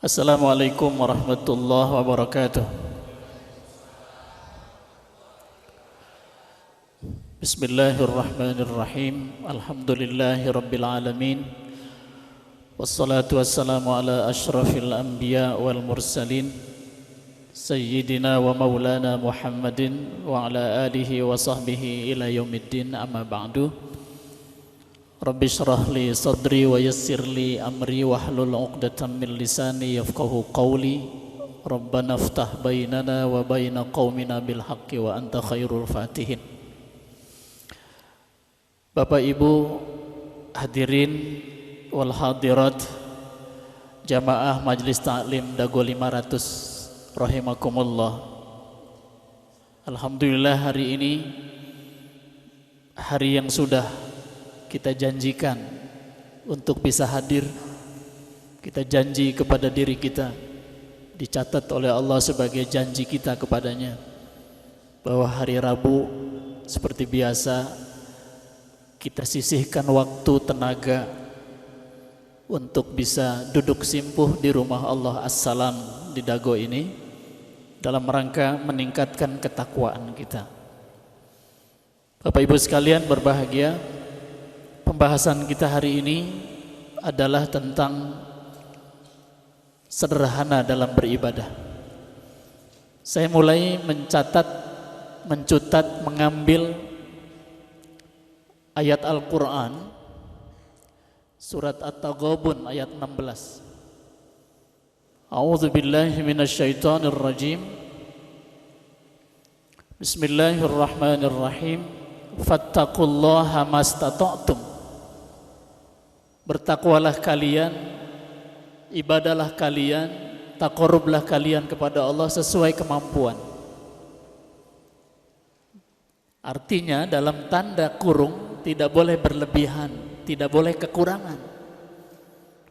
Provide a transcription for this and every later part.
Assalamualaikum warahmatullahi wabarakatuh. Bismillahirrahmanirrahim. Alhamdulillahi rabbil alamin. Wassalatu wassalamu ala ashrafil anbiya wal mursalin Sayyidina wa maulana Muhammadin wa ala alihi wa sahbihi ila yaumiddin, amma ba'du. Rabbi shrah li sadri wa yassir li amri wahlul 'uqdatam min lisani yafqahu qawli. Rabbana iftah bainana wa baina qaumina bil haqqi wa anta khairul fatihin. Bapak Ibu hadirin wal hadirat, jamaah Majlis Ta'lim Dago 500 rahimakumullah. Alhamdulillah, hari ini hari yang sudah kita janjikan untuk bisa hadir. Kita janji kepada diri kita, dicatat oleh Allah sebagai janji kita kepadanya, bahwa hari Rabu seperti biasa kita sisihkan waktu tenaga untuk bisa duduk simpuh di rumah Allah As-Salam di Dago ini, dalam rangka meningkatkan ketakwaan kita. Bapak Ibu sekalian berbahagia, pembahasan kita hari ini adalah tentang sederhana dalam beribadah. Saya mulai mencutat, mengambil ayat Al-Quran, surat At-Taghabun ayat 16. A'udzu billahi minasyaitonir rajim. Bismillahirrahmanirrahim. Fattaqullaha mastata'tum. Bertakwalah kalian, ibadahlah kalian, taqarrublah kalian kepada Allah sesuai kemampuan. Artinya dalam tanda kurung, tidak boleh berlebihan, tidak boleh kekurangan.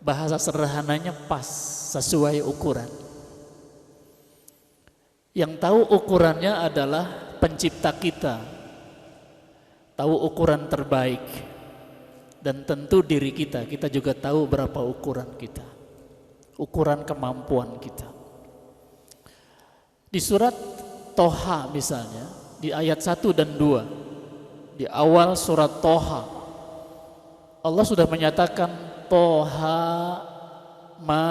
Bahasa sederhananya pas, sesuai ukuran. Yang tahu ukurannya adalah pencipta kita, tahu ukuran terbaik. Dan tentu diri kita juga tahu berapa ukuran kita, ukuran kemampuan kita. Di surat Toha misalnya, di ayat 1 dan 2, di awal surat Toha, Allah sudah menyatakan, Toha ma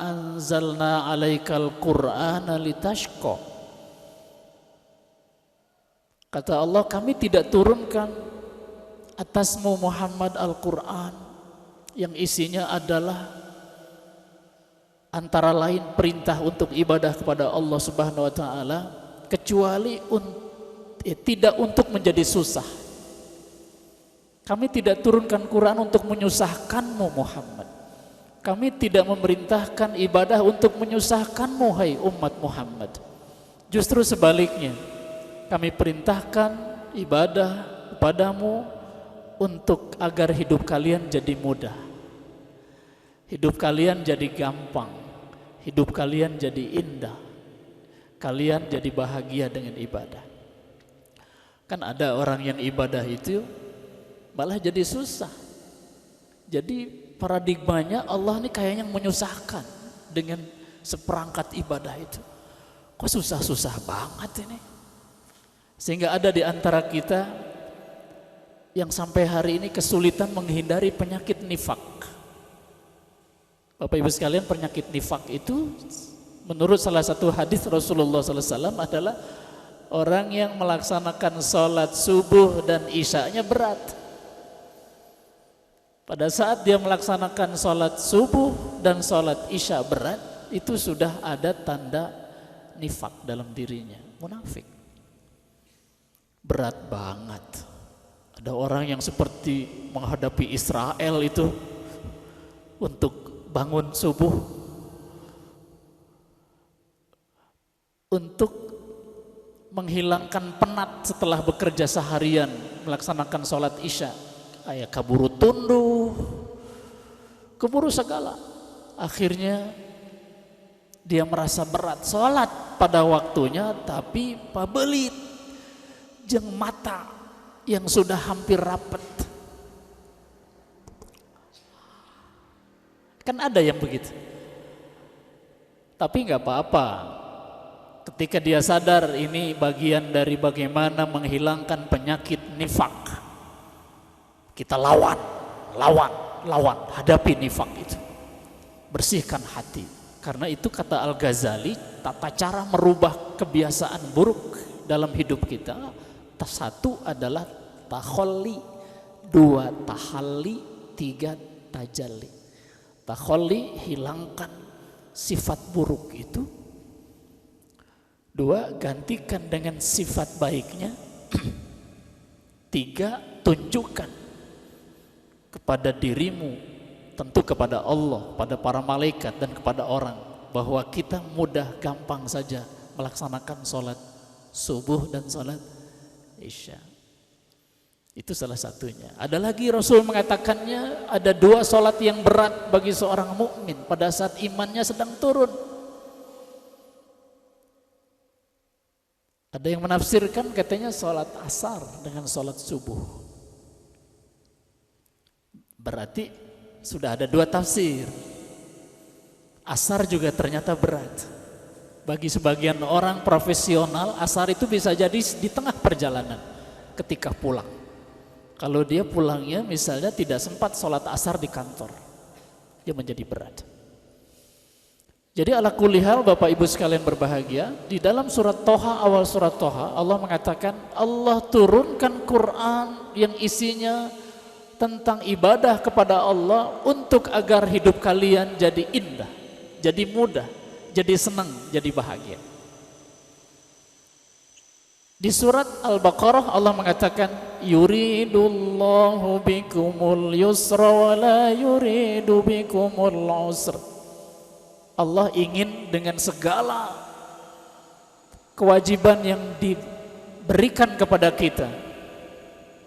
anzalna alaikal qur'ana litashqa. Kata Allah, kami tidak turunkan atasmu Muhammad Al-Quran yang isinya adalah antara lain perintah untuk ibadah kepada Allah Subhanahu wa ta'ala, kecuali tidak untuk menjadi susah. Kami tidak turunkan Quran untuk menyusahkanmu Muhammad. Kami tidak memerintahkan ibadah untuk menyusahkanmu hai umat Muhammad. Justru sebaliknya, kami perintahkan ibadah kepadamu untuk agar hidup kalian jadi mudah, hidup kalian jadi gampang, hidup kalian jadi indah, kalian jadi bahagia dengan ibadah. Kan ada orang yang ibadah itu malah jadi susah. Jadi paradigmanya Allah ini kayaknya menyusahkan dengan seperangkat ibadah itu. Kok susah-susah banget ini? Sehingga ada di antara kita yang sampai hari ini kesulitan menghindari penyakit nifak. Bapak Ibu sekalian, penyakit nifak itu menurut salah satu hadis Rasulullah SAW adalah orang yang melaksanakan sholat subuh dan isyanya berat. Pada saat dia melaksanakan sholat subuh dan sholat isya berat, itu sudah ada tanda nifak dalam dirinya, munafik. Berat banget. Ada orang yang seperti menghadapi Israel itu untuk bangun subuh, untuk menghilangkan penat setelah bekerja seharian melaksanakan sholat isya. Ayah keburu tunduh, keburu segala. Akhirnya dia merasa berat sholat pada waktunya, tapi pabelit jeung mata yang sudah hampir rapat. Kan ada yang begitu. Tapi nggak apa-apa. Ketika dia sadar ini bagian dari bagaimana menghilangkan penyakit nifak, kita lawan, hadapi nifak itu. Bersihkan hati. Karena itu kata Al-Ghazali, tata cara merubah kebiasaan buruk dalam hidup kita. Satu adalah takholli, dua tahalli, tiga tajalli. Takholli, hilangkan sifat buruk itu. Dua, gantikan dengan sifat baiknya. Tiga, tunjukkan kepada dirimu, tentu kepada Allah, pada para malaikat dan kepada orang, bahwa kita mudah gampang saja melaksanakan sholat subuh dan sholat isya. Itu salah satunya. Ada lagi Rasul mengatakannya, ada dua sholat yang berat bagi seorang mukmin pada saat imannya sedang turun. Ada yang menafsirkan katanya sholat asar dengan sholat subuh. Berarti sudah ada dua tafsir. Asar juga ternyata berat. Bagi sebagian orang profesional, asar itu bisa jadi di tengah perjalanan ketika pulang. Kalau dia pulangnya misalnya tidak sempat sholat asar di kantor, dia menjadi berat. Jadi ala kulli hal Bapak Ibu sekalian berbahagia, di dalam surat Toha, awal surat Toha, Allah mengatakan Allah turunkan Quran yang isinya tentang ibadah kepada Allah untuk agar hidup kalian jadi indah, jadi mudah, jadi senang, jadi bahagia. Di surat Al-Baqarah Allah mengatakan yuridullahu bikumul yusra wa la yuridu bikumul usra. Allah ingin dengan segala kewajiban yang diberikan kepada kita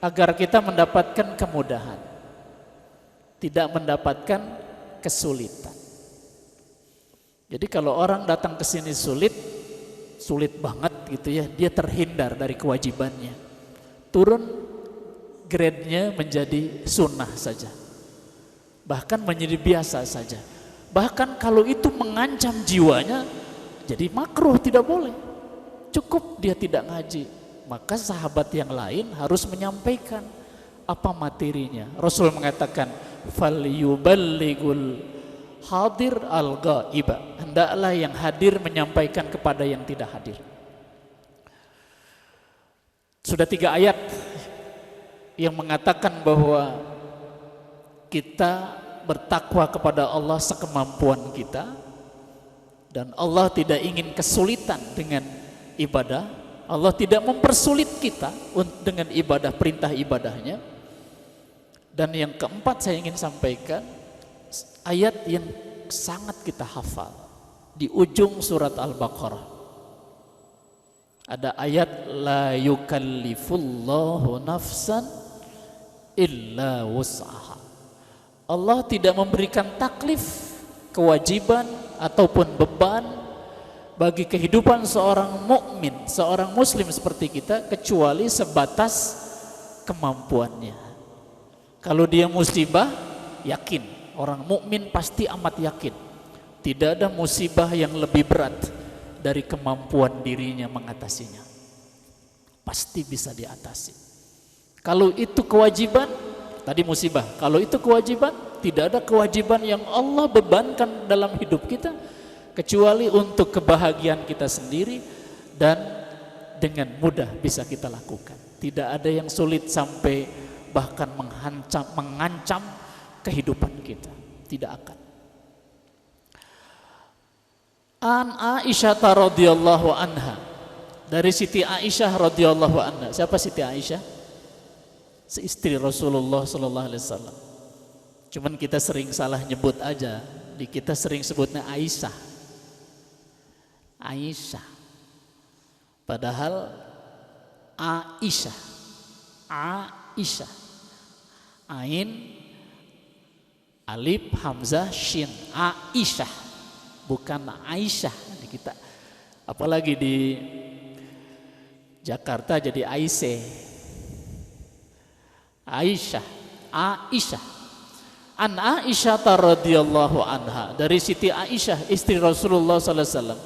agar kita mendapatkan kemudahan, tidak mendapatkan kesulitan. Jadi kalau orang datang ke sini sulit banget gitu ya, dia terhindar dari kewajibannya. Turun grade-nya menjadi sunnah saja. Bahkan menjadi biasa saja. Bahkan kalau itu mengancam jiwanya, jadi makruh, tidak boleh. Cukup dia tidak ngaji. Maka sahabat yang lain harus menyampaikan apa materinya. Rasul mengatakan, falyuballighul hadir al-ghaiba. Hendaklah yang hadir menyampaikan kepada yang tidak hadir. Sudah 3 ayat yang mengatakan bahwa kita bertakwa kepada Allah sekemampuan kita, dan Allah tidak ingin kesulitan dengan ibadah. Allah tidak mempersulit kita dengan ibadah, perintah ibadahnya. Dan yang keempat saya ingin sampaikan, ayat yang sangat kita hafal di ujung surat Al-Baqarah. Ada ayat la yukallifullahu nafsan illa wus'aha. Allah tidak memberikan taklif, kewajiban ataupun beban bagi kehidupan seorang mukmin, seorang muslim seperti kita, kecuali sebatas kemampuannya. Kalau dia musibah, yakin, orang mukmin pasti amat yakin, tidak ada musibah yang lebih berat dari kemampuan dirinya mengatasinya. Pasti bisa diatasi. Kalau itu kewajiban, tadi musibah, kalau itu kewajiban, tidak ada kewajiban yang Allah bebankan dalam hidup kita kecuali untuk kebahagiaan kita sendiri dan dengan mudah bisa kita lakukan. Tidak ada yang sulit sampai bahkan mengancam kehidupan kita. Tidak akan. An Aisyah radhiyallahu anha, dari Siti Aisyah radhiyallahu anha. Siapa Siti Aisyah? Istri Rasulullah sallallahu alaihi wasallam. Cuman kita sering salah nyebut aja. Di kita sering sebutnya Aisyah. Aisyah. Padahal Aisyah. Aisyah. Ain, alif, hamzah, shin. Aisyah. Bukan Aisyah di kita. Apalagi di Jakarta jadi Aisyah. Aisyah. Aisyah. An Aisyah radhiyallahu anha, dari Siti Aisyah istri Rasulullah sallallahu alaihi wasallam,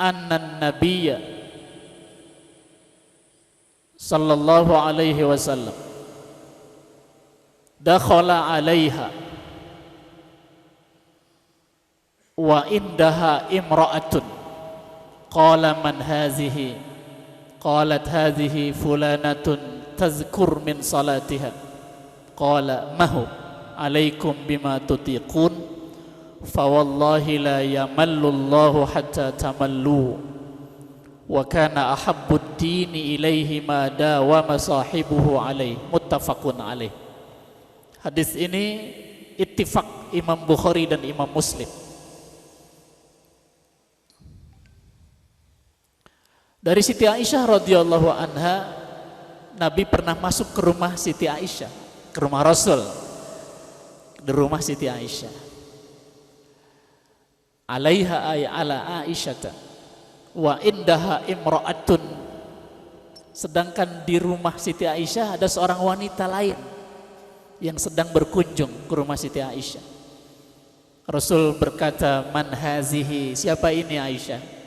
annan nabiyya sallallahu alaihi wasallam dakhala alaiha wa indaha imra'atun qala man hazihi qalat hadhihi fulanatun tazkur min salatiha qala mahu alaikum bima tutiqun fa wallahi la yamallu Allahu hatta tamallu wa kana ahabbud dini ilaihi ma dawama sahibuhu alaih. Muttafaqun alaih. Hadis ini ittifaq Imam Bukhari dan Imam Muslim. Dari Siti Aisyah radhiyallahu anha, Nabi pernah masuk ke rumah Siti Aisyah, ke rumah Rasul, di rumah Siti Aisyah. Alaiha ay ala Aisyata wa indaha imra'atun. Sedangkan di rumah Siti Aisyah ada seorang wanita lain yang sedang berkunjung ke rumah Siti Aisyah. Rasul berkata, man hazihi, siapa ini Aisyah?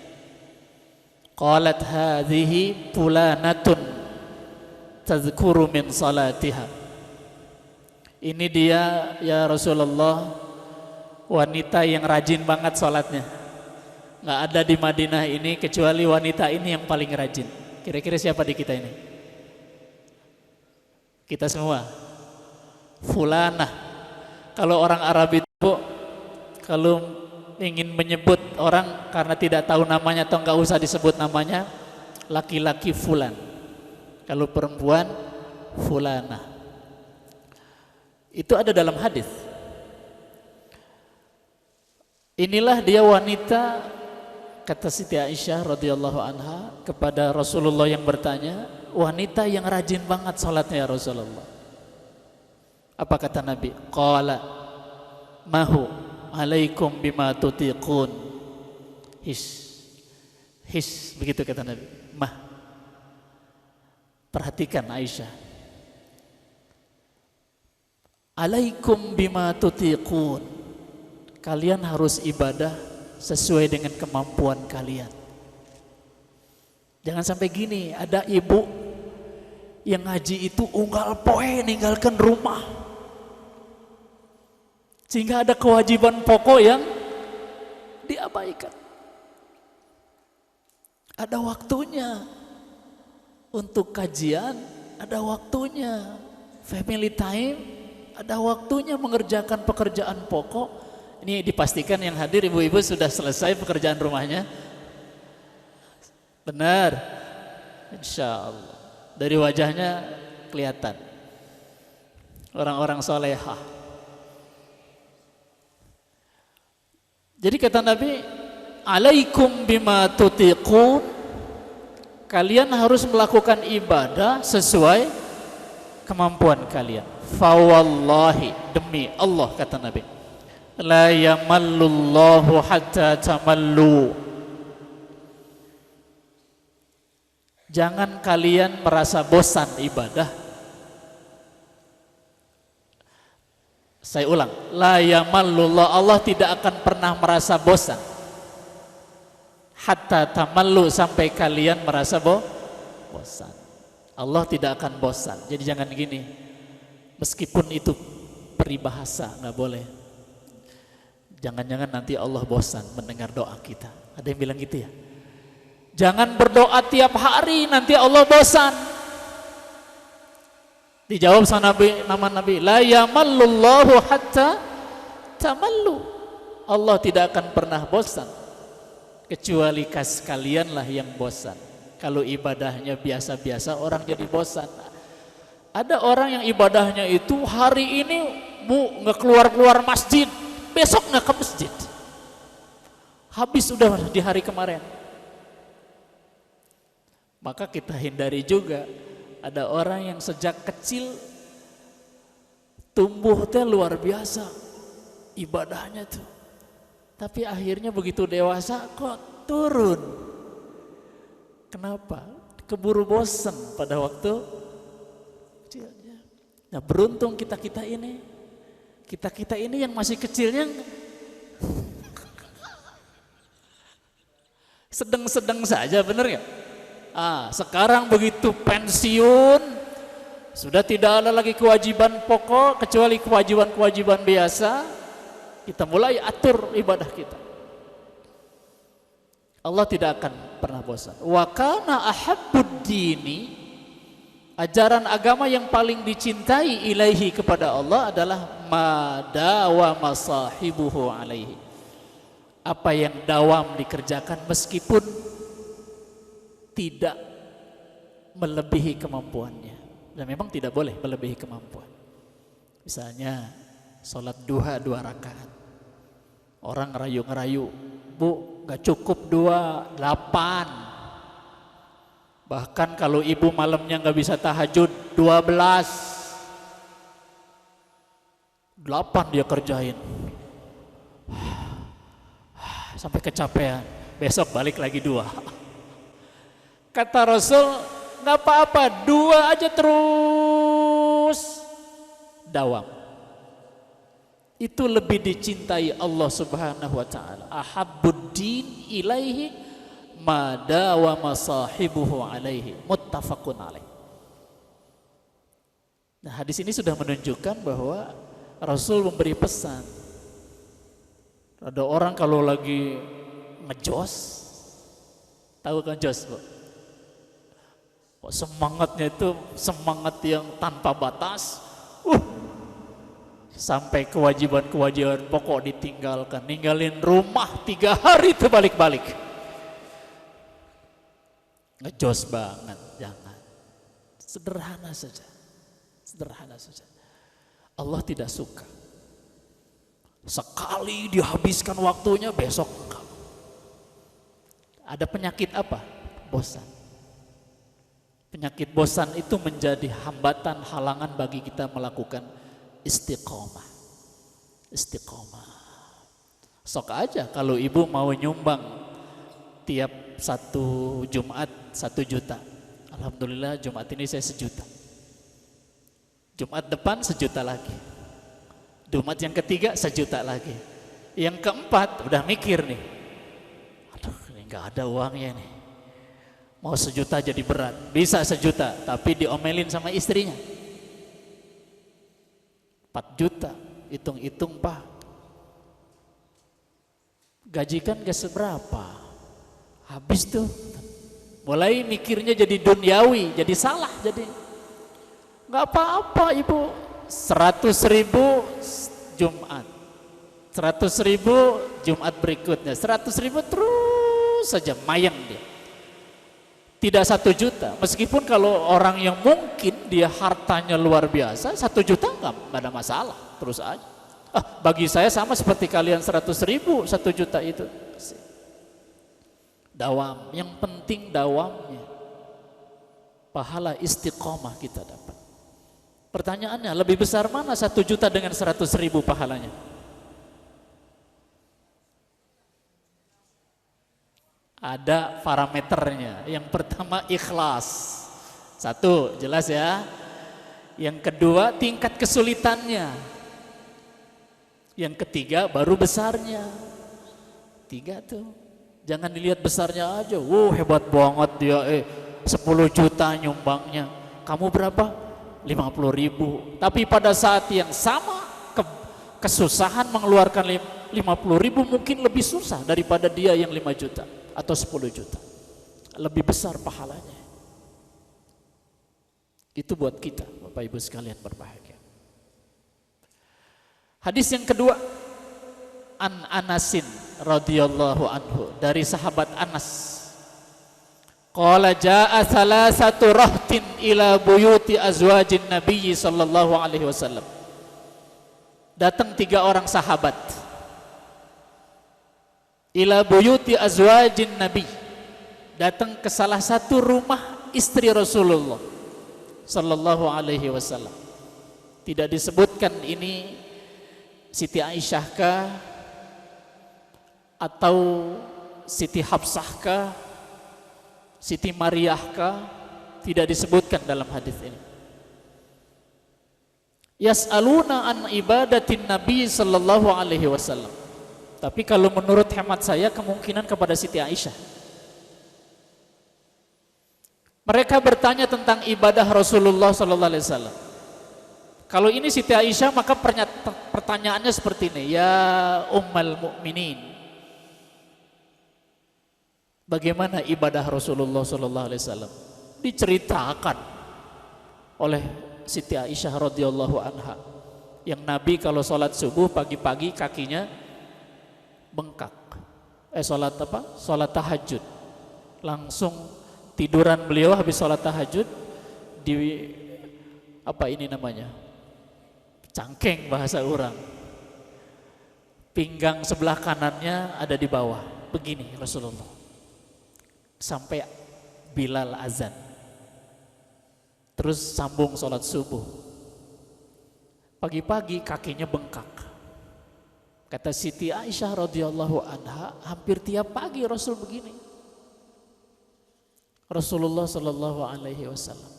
Qalat hadhihi fulanatun tazkuru min salatiha. Ini dia ya Rasulullah, wanita yang rajin banget sholatnya. Nggak ada di Madinah ini kecuali wanita ini yang paling rajin. Kira-kira siapa di kita ini? Kita semua. Fulanah. Kalau orang Arab itu kalau ingin menyebut orang karena tidak tahu namanya atau nggak usah disebut namanya, laki-laki fulan. Kalau perempuan fulanah. Itu ada dalam hadis. Inilah dia wanita, kata Siti Aisyah radhiyallahu anha kepada Rasulullah yang bertanya, wanita yang rajin banget salatnya ya Rasulullah. Apa kata Nabi? Qala mahu alaikum bima tutiqun. His, begitu kata Nabi. Mah, perhatikan Aisyah. Alaikum bima tutiqun. Kalian harus ibadah sesuai dengan kemampuan kalian. Jangan sampai gini, ada ibu yang ngaji itu unggal poe ninggalkan rumah, sehingga ada kewajiban pokok yang diabaikan. Ada waktunya untuk kajian, ada waktunya family time, ada waktunya mengerjakan pekerjaan pokok. Ini dipastikan yang hadir ibu-ibu sudah selesai pekerjaan rumahnya. Benar, insya Allah. Dari wajahnya kelihatan orang-orang solehah. Jadi kata Nabi, alaikum bima tutiqun. Kalian harus melakukan ibadah sesuai kemampuan kalian. Fawallahi, demi Allah kata Nabi, la yamallullahu hatta tamallu. Jangan kalian merasa bosan ibadah. Saya ulang, la yamallullah, Allah tidak akan pernah merasa bosan. Hatta tamallu, sampai kalian merasa bosan. Allah tidak akan bosan. Jadi jangan gini, meskipun itu peribahasa, nggak boleh. Jangan-jangan nanti Allah bosan mendengar doa kita. Ada yang bilang gitu ya? Jangan berdoa tiap hari, nanti Allah bosan. Dijawab sama Nabi, la yamallullahu hatta tamallu. Allah tidak akan pernah bosan, kecuali kalianlah yang bosan. Kalau ibadahnya biasa-biasa, orang jadi bosan. Ada orang yang ibadahnya itu hari ini nggak keluar masjid, besok nggak ke masjid, habis sudah di hari kemarin. Maka kita hindari juga. Ada orang yang sejak kecil tumbuh teh luar biasa ibadahnya tuh, tapi akhirnya begitu dewasa kok turun. Kenapa? Keburu bosan pada waktu kecilnya. Nah, beruntung kita ini, Kita ini yang masih kecilnya sedang-sedang saja, bener ya? Sekarang begitu pensiun, sudah tidak ada lagi kewajiban pokok kecuali kewajiban-kewajiban biasa. Kita mulai atur ibadah kita. Allah tidak akan pernah bosan. Wa kana ahabbud dini, ajaran agama yang paling dicintai ilaihi kepada Allah adalah madawa masahibuhu alaihi, apa yang dawam dikerjakan meskipun tidak melebihi kemampuannya, dan memang tidak boleh melebihi kemampuan. Misalnya sholat duha 2 rakaat, orang ngerayu-ngerayu, bu gak cukup 2, 8. Bahkan kalau ibu malamnya gak bisa tahajud 8 dia kerjain sampai kecapean, besok balik lagi 2. Kata Rasul, gak apa-apa 2 aja terus dawam. Itu lebih dicintai Allah Subhanahu wa taala. Ahabbuddin ilaihi madawa masahibuhu alaihi, muttafaqun alaih. Nah, hadis ini sudah menunjukkan bahwa Rasul memberi pesan. Ada orang kalau lagi ngejos, tahu kan jos, Bu? Semangatnya itu semangat yang tanpa batas. Sampai kewajiban-kewajiban pokok ditinggalkan, ninggalin rumah 3 hari itu balik-balik. Ngejos banget, jangan. Sederhana saja. Sederhana saja. Allah tidak suka. Sekali dihabiskan waktunya, besok enggak. Ada penyakit apa? Bosan. Penyakit bosan itu menjadi hambatan, halangan bagi kita melakukan istiqomah. Istiqomah. Sok aja kalau ibu mau nyumbang tiap 1 Jumat 1 juta. Alhamdulillah Jumat ini saya 1 juta. Jumat depan 1 juta lagi. Jumat yang ketiga 1 juta lagi. Yang keempat udah mikir nih, aduh ini gak ada uangnya nih, mau 1 juta jadi berat. Bisa 1 juta tapi diomelin sama istrinya. 4 juta, hitung-hitung Pak, gaji kan gak seberapa, habis tuh. Mulai mikirnya jadi duniawi, jadi salah, jadi gak apa-apa ibu, 100.000 Jumat, 100.000 Jumat berikutnya, 100.000 terus saja, mayang dia. Tidak 1 juta, meskipun kalau orang yang mungkin dia hartanya luar biasa, 1 juta enggak ada masalah, terus aja. Bagi saya sama seperti kalian 100.000, 1 juta itu. Dawam, yang penting dawamnya. Pahala istiqomah kita dapat. Pertanyaannya, lebih besar mana 1 juta dengan 100.000 pahalanya? Ada parameternya. Yang pertama ikhlas. 1, jelas ya. Yang kedua tingkat kesulitannya. Yang ketiga baru besarnya. 3 tuh. Jangan dilihat besarnya aja. Hebat banget dia. 10 juta nyumbangnya. Kamu berapa? 50.000. Tapi pada saat yang sama kesusahan mengeluarkan 50.000 mungkin lebih susah daripada dia yang 5 juta. Atau 10 juta, lebih besar pahalanya. Itu buat kita Bapak Ibu sekalian berbahagia. Hadis yang kedua, An Anasin radhiyallahu anhu, dari sahabat Anas. Qala jaa salasatu rahtin ila buyuti azwajin Nabi sallallahu alaihi wasallam. Datang 3 orang sahabat ila buyuti azwajin Nabi, datang ke salah satu rumah istri Rasulullah sallallahu alaihi wasallam. Tidak disebutkan ini Siti Aisyah kah atau Siti Hafsah kah, Siti Maryah kah, tidak disebutkan dalam hadis ini. Yas'aluna an ibadatin Nabi sallallahu alaihi wasallam. Tapi kalau menurut hemat saya kemungkinan kepada Siti Aisyah. Mereka bertanya tentang ibadah Rasulullah sallallahu alaihi wasallam. Kalau ini Siti Aisyah maka pertanyaannya seperti ini, ya Ummul Mukminin, bagaimana ibadah Rasulullah sallallahu alaihi wasallam? Diceritakan oleh Siti Aisyah radhiyallahu anha, yang Nabi kalau sholat subuh pagi-pagi kakinya bengkak. Sholat apa? Sholat tahajud. Langsung tiduran beliau habis sholat tahajud di apa ini namanya? Cangkeng bahasa orang. Pinggang sebelah kanannya ada di bawah. Begini Rasulullah. Sampai Bilal azan. Terus sambung sholat subuh. Pagi-pagi kakinya bengkak. Kata Siti Aisyah radhiyallahu anha, hampir tiap pagi Rasul begini. Rasulullah sallallahu alaihi wasallam.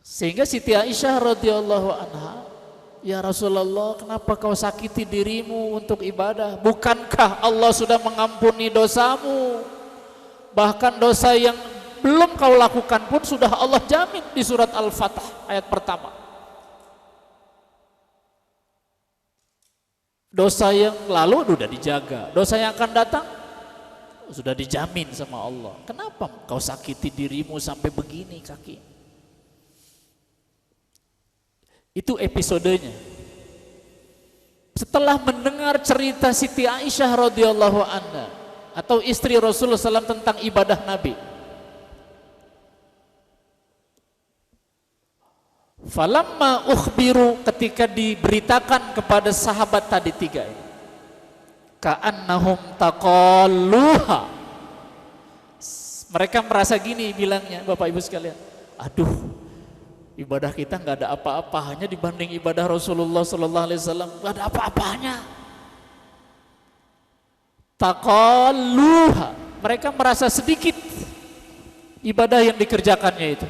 Sehingga Siti Aisyah radhiyallahu anha, ya Rasulullah, kenapa kau sakiti dirimu untuk ibadah? Bukankah Allah sudah mengampuni dosamu? Bahkan dosa yang belum kau lakukan pun sudah Allah jamin di surat Al-Fatah ayat pertama. Dosa yang lalu sudah dijaga, dosa yang akan datang sudah dijamin sama Allah. Kenapa kau sakiti dirimu sampai begini kaki? Itu episodenya. Setelah mendengar cerita Siti Aisyah radhiyallahu anha atau istri Rasulullah SAW tentang ibadah Nabi, falamma ukhbiru, ketika diberitakan kepada sahabat tadi tiga ini, ka'annahum taqalluha, mereka merasa gini bilangnya, Bapak Ibu sekalian, aduh, ibadah kita nggak ada apa-apanya dibanding ibadah Rasulullah sallallahu alaihi wasallam, nggak ada apa-apanya. Taqalluha, mereka merasa sedikit ibadah yang dikerjakannya itu.